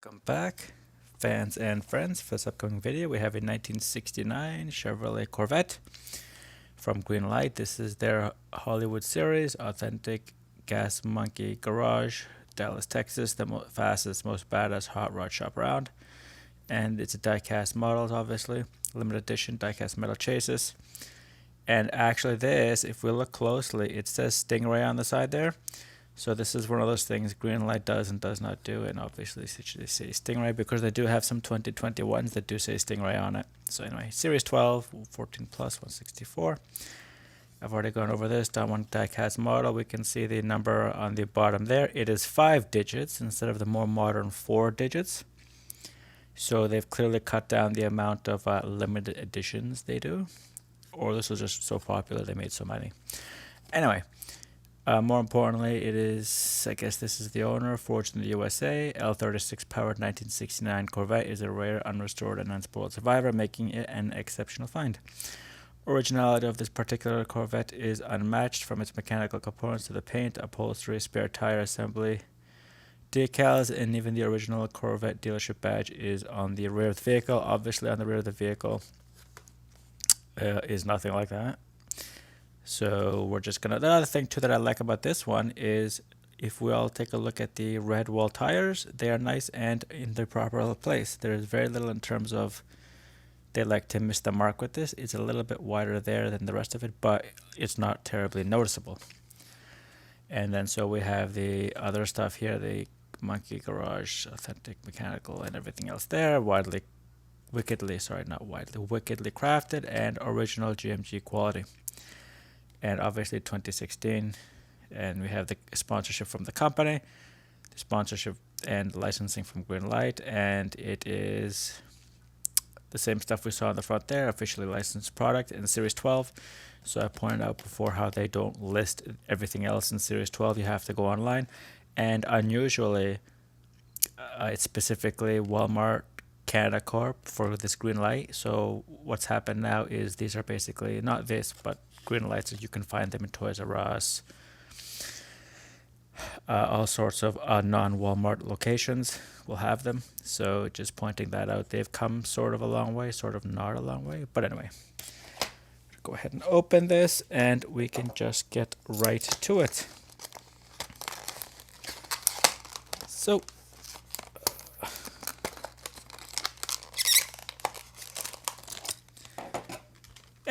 Welcome back, fans and friends. For this upcoming video, we have a 1969 Chevrolet Corvette from Greenlight. This is their Hollywood series, authentic gas monkey garage, Dallas, Texas, the fastest, most badass hot rod shop around. And it's a die-cast model, obviously, limited edition die-cast metal chassis. And actually, this, if we look closely, it says Stingray on the side there. So this is one of those things Greenlight does and does not do, and obviously they say Stingray because they do have some 2021s that do say Stingray on it. So anyway, Series 12, 14 plus, 164. I've already gone over this. Done one die-cast model. We can see the number on the bottom there. It is 5 digits instead of the more modern 4 digits. So they've clearly cut down the amount of limited editions they do. Or this was just so popular they made so many. Anyway. More importantly, it is, I guess this is the owner, forged in the USA. L36 powered 1969 Corvette is a rare, unrestored, and unspoiled survivor, making it an exceptional find. Originality of this particular Corvette is unmatched, from its mechanical components to the paint, upholstery, spare tire assembly, decals, and even the original Corvette dealership badge is on the rear of the vehicle. Obviously, on the rear of the vehicle is nothing like that. So we're just gonna, the other thing too that I like about this one is if we all take a look at the red wall tires, they are nice and in their proper place. There's very little in terms of they like to miss the mark with this. It's a little bit wider there than the rest of it, but it's not terribly noticeable. And then so we have the other stuff here, the monkey garage, authentic mechanical and everything else there, wickedly crafted and original GMG quality. And obviously 2016, and we have the sponsorship from the company, the sponsorship and licensing from Greenlight, and it is the same stuff we saw on the front there, officially licensed product in Series 12. So I pointed out before how they don't list everything else in Series 12. You have to go online, and unusually, it's specifically Walmart Canada Corp for this Greenlight. So what's happened now is these are basically not this, but Greenlights. You can find them in Toys R Us, all sorts of non-Walmart locations will have them. So just pointing that out, they've come sort of a long way, sort of not a long way. But anyway, go ahead and open this, and we can just get right to it. So.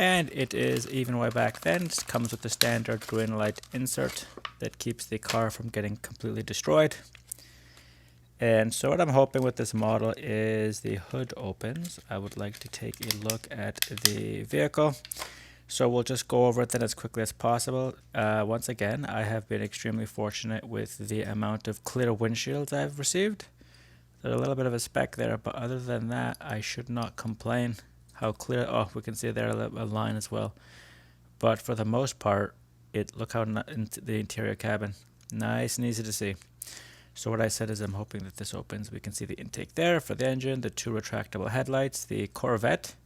And it is even way back then. It comes with the standard Greenlight insert that keeps the car from getting completely destroyed. And so what I'm hoping with this model is the hood opens. I would like to take a look at the vehicle. So we'll just go over it then as quickly as possible. Once again, I have been extremely fortunate with the amount of clear windshields I've received. There's a little bit of a speck there, but other than that, I should not complain. How clear, oh, we can see there a line as well. But for the most part, look how into the interior cabin. Nice and easy to see. So what I said is I'm hoping that this opens. We can see the intake there for the engine, the 2 retractable headlights, the Corvette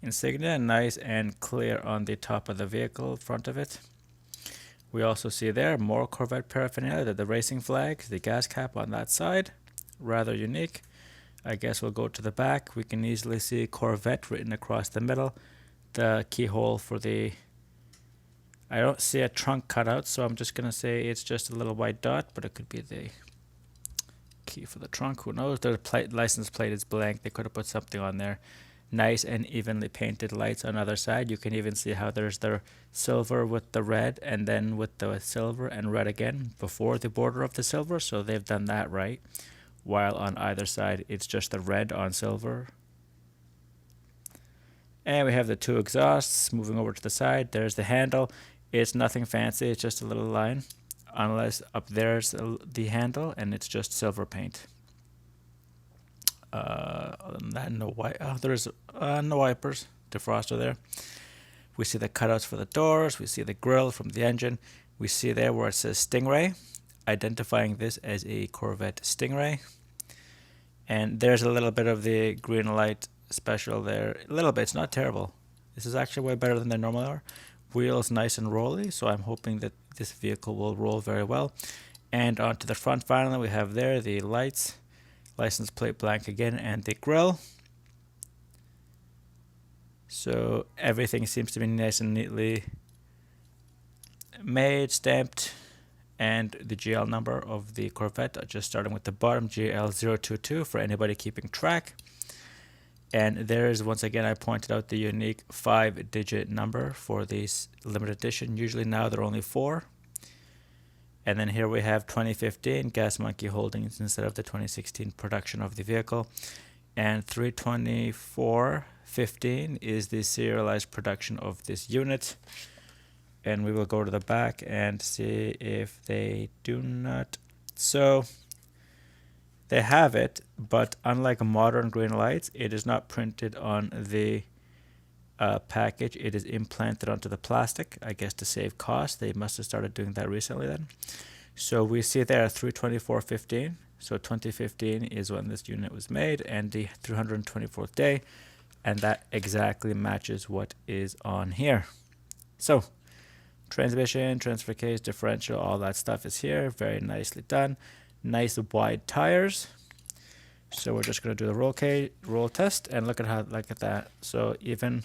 insignia, nice and clear on the top of the vehicle, front of it. We also see there more Corvette paraphernalia, the racing flags, the gas cap on that side, rather unique. I guess we'll go to the back. We can easily see Corvette written across the middle. The keyhole for the... I don't see a trunk cutout, so I'm just going to say it's just a little white dot, but it could be the key for the trunk. Who knows? The license plate is blank. They could have put something on there. Nice and evenly painted lights on either side. You can even see how there's the silver with the red, and then with the silver and red again before the border of the silver, so they've done that right. While on either side it's just the red on silver. And we have the 2 exhausts. Moving over to the side, there's the handle. It's nothing fancy, it's just a little line, unless up there's the handle and it's just silver paint. Other than that, no white. There's no wipers, defroster there. We see the cutouts for the doors. We see the grille from the engine. We see there where it says Stingray, identifying this as a Corvette Stingray. And there's a little bit of the Greenlight special there. A little bit, it's not terrible. This is actually way better than they normally are. Wheels nice and rolly, so I'm hoping that this vehicle will roll very well. And onto the front finally, we have there the lights. license plate blank again, and the grille. So everything seems to be nice and neatly made, stamped, and the GL number of the Corvette, just starting with the bottom, GL022 for anybody keeping track. And there's, once again, I pointed out the unique 5-digit number for these limited edition. Usually now they're only 4. And then here we have 2015 Gas Monkey Holdings instead of the 2016 production of the vehicle. And 32415 is the serialized production of this unit. And we will go to the back and see if they do not. So they have it, but unlike modern Greenlights, it is not printed on the package. It is implanted onto the plastic, I guess to save cost. They must have started doing that recently then. So we see there 32415. So 2015 is when this unit was made, and the 324th day, and that exactly matches what is on here. So transmission, transfer case, differential, all that stuff is here. Very nicely done. Nice wide tires. So we're just going to do the roll test and look at that. So even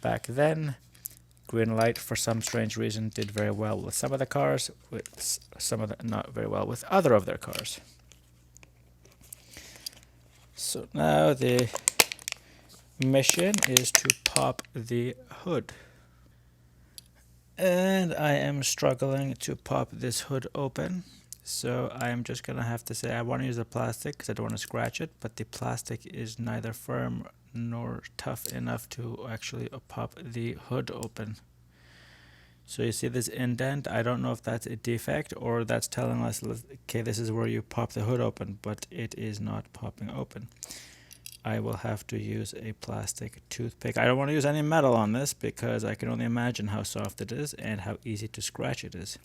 back then, Greenlight for some strange reason did very well with some of the cars, with some of the not very well with other of their cars. So now the mission is to pop the hood. And I am struggling to pop this hood open. So I'm just going to have to say I want to use the plastic because I don't want to scratch it, but the plastic is neither firm nor tough enough to actually pop the hood open. So you see this indent. I don't know if that's a defect or that's telling us, okay, this is where you pop the hood open, but it is not popping open. I will have to use a plastic toothpick. I don't want to use any metal on this because I can only imagine how soft it is and how easy to scratch it is.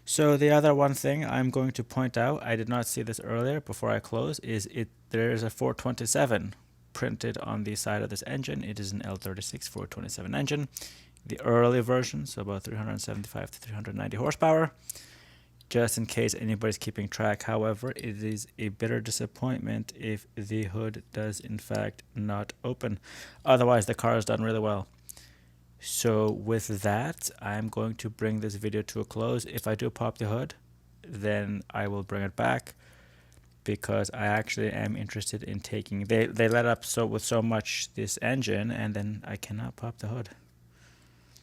So the other one thing I'm going to point out, I did not see this earlier before I close, is there is a 427 printed on the side of this engine. It is an L36 427 engine. The early version, so about 375 to 390 horsepower. Just in case anybody's keeping track, however, it is a bitter disappointment if the hood does in fact not open. Otherwise, the car is done really well. So with that, I'm going to bring this video to a close. If I do pop the hood, then I will bring it back because I actually am interested in taking, they let up with so much this engine, and then I cannot pop the hood.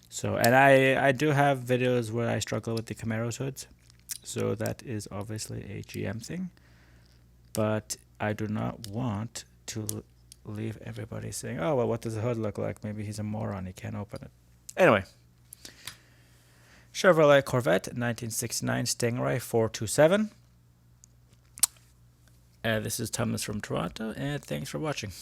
So, and I do have videos where I struggle with the Camaro's hoods. So that is obviously a GM thing, but I do not want to leave everybody saying, oh, well, what does the hood look like? Maybe he's a moron, he can't open it. Anyway, Chevrolet Corvette 1969 Stingray 427. This is Thomas from Toronto, and thanks for watching.